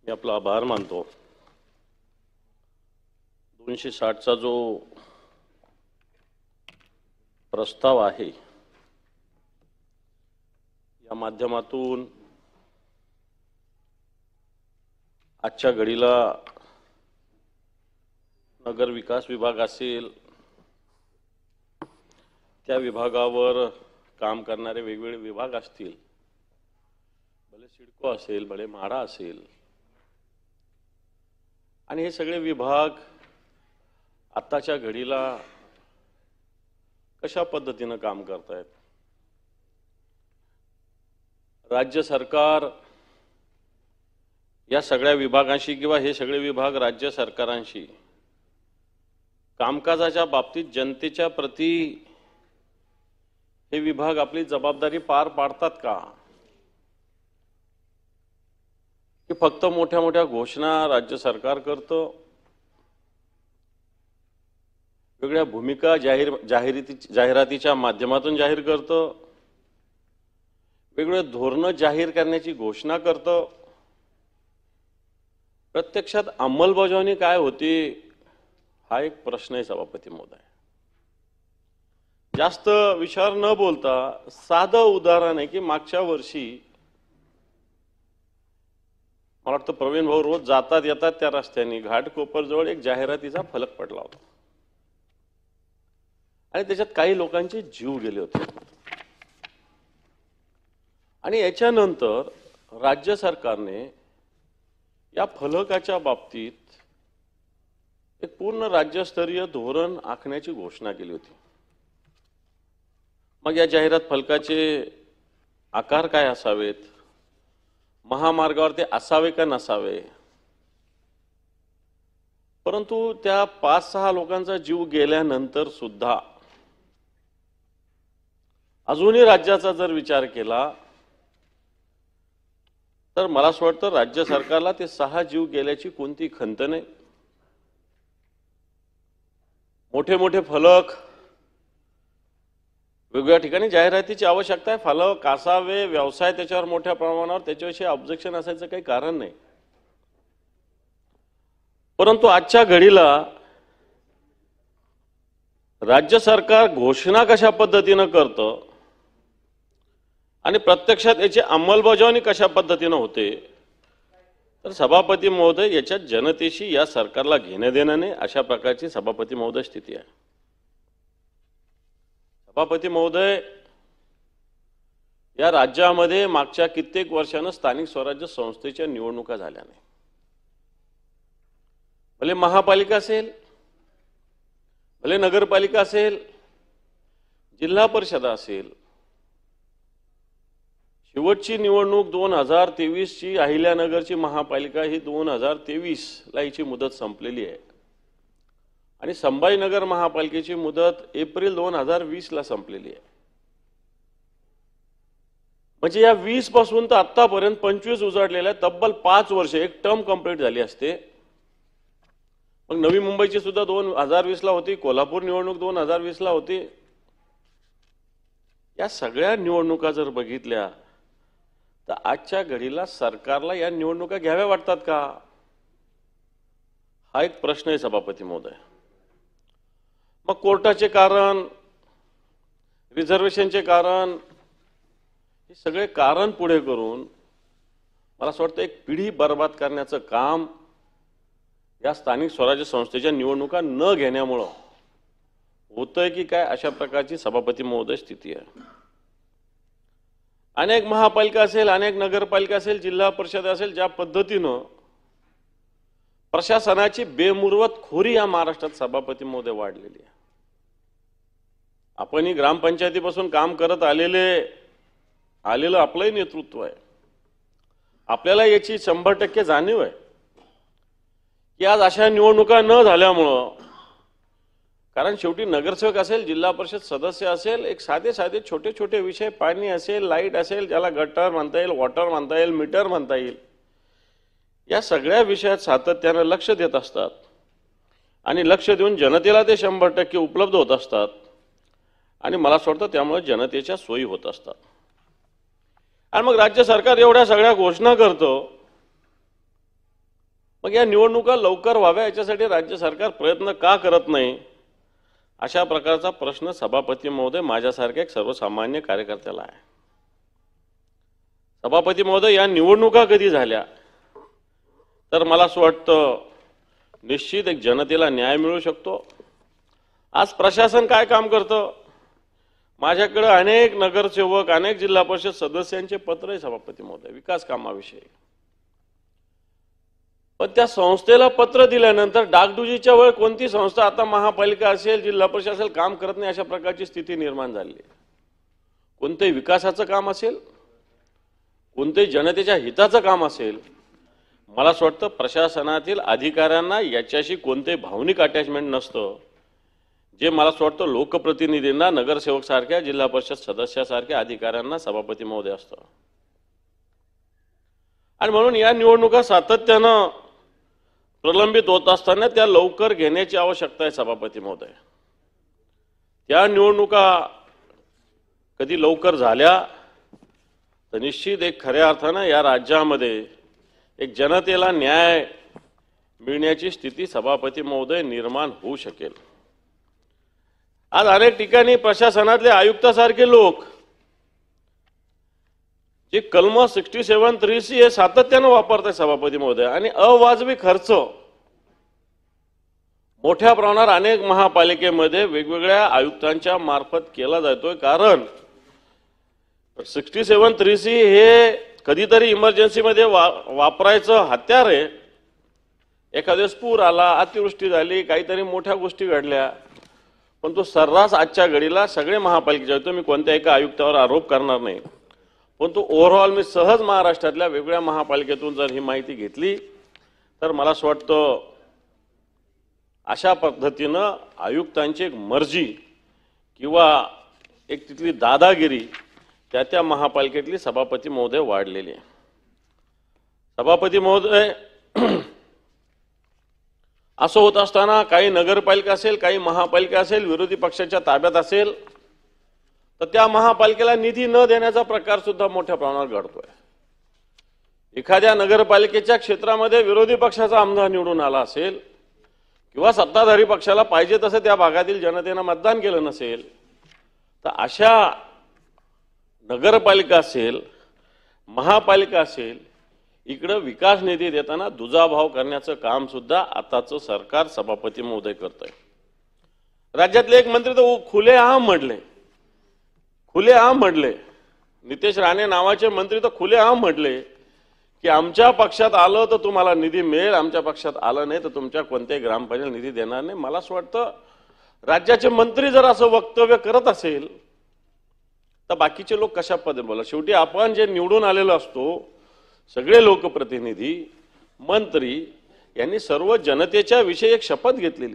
मी आपला आभार मानतो। 260चा जो प्रस्ताव आहे या माध्यमातून आजच्या घडीला नगर विकास विभाग असेल, त्या विभागावर काम करणारे वेगवेगळे विभाग असतील, भले सिडको असेल, भले म्हाडा असेल, आणि हे सगळे विभाग आताच्या घडीला कशा पद्धतीने काम करतायत। राज्य सरकार या सगळ्या विभागांशी किंवा हे सगळे विभाग राज्य सरकारांशी कामकाजाच्या बाबतीत जनतेच्या प्रती हे विभाग आपली जबाबदारी पार पाडतात का, की फक्त मोठ्या मोठ्या घोषणा राज्य सरकार करतं, वेगळ्या भूमिका जाहिरातीच्या माध्यमातून जाहीर करतं, वेगळे धोरणं जाहीर करण्याची घोषणा करतं, प्रत्यक्षात अंमलबजावणी काय होती हा एक प्रश्न आहे सभापती महोदय। जास्त विचार न बोलता साधं उदाहरण आहे की मागच्या वर्षी मला वाटतं प्रवीण भाऊ रोज जातात येतात त्या रस्त्याने घाटकोपरजवळ एक जाहिरातीचा फलक पडला होता आणि त्याच्यात काही लोकांचे जीव गेले होते। आणि याच्यानंतर राज्य सरकारने या फलकाच्या बाबतीत एक पूर्ण राज्यस्तरीय धोरण आखण्याची घोषणा केली होती। मग या जाहिरात फलकाचे आकार काय असावेत, महामार्गावर ते असावे का नसावे, परंतु त्या 5-6 लोकांचा जीव गेल्यानंतर सुद्धा अजूनही राज्याचा जर विचार केला तर मला असं वाटतं राज्य सरकारला ते 6 जीव गेल्याची कोणती खंत नाही। मोठे मोठे फलक, वेगवेगळ्या ठिकाणी जाहिरातीची आवश्यकता आहे, फलक असावे, व्यवसाय त्याच्यावर मोठ्या प्रमाणावर, त्याच्याविषयी ऑब्जेक्शन असायचं काही कारण नाही। परंतु आजच्या घडीला राज्य सरकार घोषणा कशा पद्धतीने करतं आणि प्रत्यक्षात याची अंमलबजावणी कशा पद्धतीने होते, तर सभापती महोदय याच्यात जनतेशी या सरकारला घेणं देणं नाही, अशा प्रकारची सभापती महोदय स्थिती आहे। सभापती महोदय, या राज्यामध्ये मागच्या कित्येक वर्षांनी स्थानिक स्वराज्य संस्थेच्या निवडणुका झाल्या नाही। भले महापालिका असेल, भले नगरपालिका असेल, जिल्हा परिषद असेल, शेवटची निवडणूक 2023ची अहिल्यानगरची महापालिका ही 2023ला हिची मुदत संपलेली आहे आणि संभाजीनगर महापालिकेची मुदत एप्रिल 2020ला संपलेली आहे। म्हणजे या 20 पासून तर आतापर्यंत 25 उजाडलेल्या तब्बल 5 वर्ष एक टर्म कंप्लीट झाली असते। मग नवी मुंबईची सुद्धा 2020ला होती, कोल्हापूर निवडणूक 2020ला होती। या सगळ्या निवडणुका जर बघितल्या तर आजच्या घडीला सरकारला या निवडणुका घ्याव्या वाटतात का, हा एक प्रश्न आहे सभापती महोदय। मग कोर्टाचे कारण, रिझर्वेशनचे कारण, हे सगळे कारण पुढे करून मला असं वाटतं एक पिढी बर्बाद करण्याचं काम या स्थानिक स्वराज्य संस्थेच्या निवडणुका न घेण्यामुळं होतंय की काय, अशा प्रकारची सभापती महोदय स्थिती आहे। अनेक महापालिका असेल, अनेक नगरपालिका असेल, जिल्हा परिषद असेल, ज्या पद्धतीनं प्रशासनाची बेमुरवत खोरी या महाराष्ट्रात सभापती महोदय वाढलेली आहे। आपणही ग्रामपंचायतीपासून काम करत आलेलं आपलंही नेतृत्व आहे, आपल्याला याची 100% जाणीव आहे की आज अशा निवडणुका न झाल्यामुळं, कारण शेवटी नगरसेवक असेल, जिल्हा परिषद सदस्य असेल, एक साधे साधे छोटे छोटे विषय, पाणी असेल, लाईट असेल, ज्याला गटर म्हणता येईल, वॉटर म्हणता येईल, मीटर म्हणता येईल, या सगळ्या विषयात सातत्यानं लक्ष देत असतात आणि लक्ष देऊन जनतेला ते 100% उपलब्ध होत असतात आणि मला असं वाटतं त्यामुळे जनतेच्या सोयी होत असतात। आणि मग राज्य सरकार एवढ्या सगळ्या घोषणा करतं मग या निवडणुका लवकर व्हाव्या याच्यासाठी राज्य सरकार प्रयत्न का करत नाही, अशा प्रकारचा प्रश्न सभापती महोदय माझ्यासारख्या एक सर्वसामान्य कार्यकर्त्याला आहे. सभापती महोदय, या निवडणुका कधी झाल्या तर मला असं वाटतं निश्चित एक जनतेला न्याय मिळू शकतो. आज प्रशासन काय काम करतं, माझ्याकडे अनेक नगरसेवक, अनेक जिल्हा परिषद सदस्यांचे पत्र आहे सभापती महोदय विकास कामाविषयी. पण त्या संस्थेला पत्र दिल्यानंतर डागडुजीच्या वेळ कोणती संस्था, आता महापालिका असेल, जिल्हा परिषद असेल, काम करत नाही अशा प्रकारची स्थिती निर्माण झाली आहे. कोणतेही विकासाचं काम असेल, कोणतेही जनतेच्या हिताचं काम असेल, मला असं वाटतं प्रशासनातील अधिकाऱ्यांना याच्याशी कोणते भावनिक अटॅचमेंट नसतं, जे मला असं वाटतं लोकप्रतिनिधींना, नगरसेवक सारख्या, जिल्हा परिषद सदस्यासारख्या अधिकाऱ्यांना सभापती महोदय असतं. आणि म्हणून या निवडणुका सातत्यानं प्रलंबित होत असताना त्या लवकर घेण्याची आवश्यकता आहे सभापती महोदय. त्या निवडणुका कधी लवकर झाल्या तर निश्चित एक खऱ्या अर्थानं या राज्यामध्ये एक जनतेला न्याय मिळण्याची स्थिती सभापती महोदय निर्माण होऊ शकेल. आज अनेक ठिकाणी प्रशासनातले आयुक्तासारखे लोक जे कलम 67(3) हे सातत्यानं वापरतात सभापती महोदय, आणि अवाजवी खर्च मोठ्या प्रमाणावर अनेक महापालिकेमध्ये वेगवेगळ्या आयुक्तांच्या मार्फत केला जातोय. कारण 67(3) हे कधीतरी इमर्जन्सीमध्ये वापरायचं हत्यार आहे. एखाद्या पूर आला, अतिवृष्टी झाली, काहीतरी मोठ्या गोष्टी घडल्या, पण तो सर्रास आजच्या घडीला सगळे महापालिकेचे, तो मी कोणत्या एका आयुक्तावर आरोप करणार नाही, पण तो ओव्हरऑल मी सहज महाराष्ट्रातल्या वेगवेगळ्या महापालिकेतून जर ही माहिती घेतली तर मला असं वाटतं अशा पद्धतीनं आयुक्तांची एक मर्जी किंवा एक तिथली दादागिरी त्या महापालिकेतली सभापती महोदय वाढलेली आहे. सभापती महोदय, असं होत असताना काही नगरपालिका असेल, काही महापालिका असेल, विरोधी पक्षाच्या ताब्यात असेल, तर त्या महापालिकेला निधी न देण्याचा प्रकार सुद्धा मोठ्या प्रमाणावर घडतोय. एखाद्या नगरपालिकेच्या क्षेत्रामध्ये विरोधी पक्षाचा आमदार निवडून आला असेल किंवा सत्ताधारी पक्षाला पाहिजे तसं त्या भागातील जनतेनं मतदान केलं नसेल, तर अशा नगरपालिका असेल, महापालिका असेल, इकडं विकास निधी देताना दुजाभाव करण्याचं काम सुद्धा आताचं सरकार सभापती महोदय करतंय. राज्यातले एक मंत्री तर खुलेआम म्हटले, नितेश राणे नावाचे मंत्री तर खुलेआम म्हटले की आमच्या पक्षात आलं तर तुम्हाला निधी मिळेल, आमच्या पक्षात आलं नाही तर तुमच्या कोणत्याही ग्रामपंचायत निधी देणार नाही. मला असं वाटतं राज्याचे मंत्री जर असं वक्तव्य करत असेल तर बाकीचे लोक कशा पद्धतीने बोला. शेवटी आपण जे निवडून आलेलो असतो, सगळे लोकप्रतिनिधी, मंत्री यांनी सर्व जनतेच्या विषयी एक शपथ घेतलेली.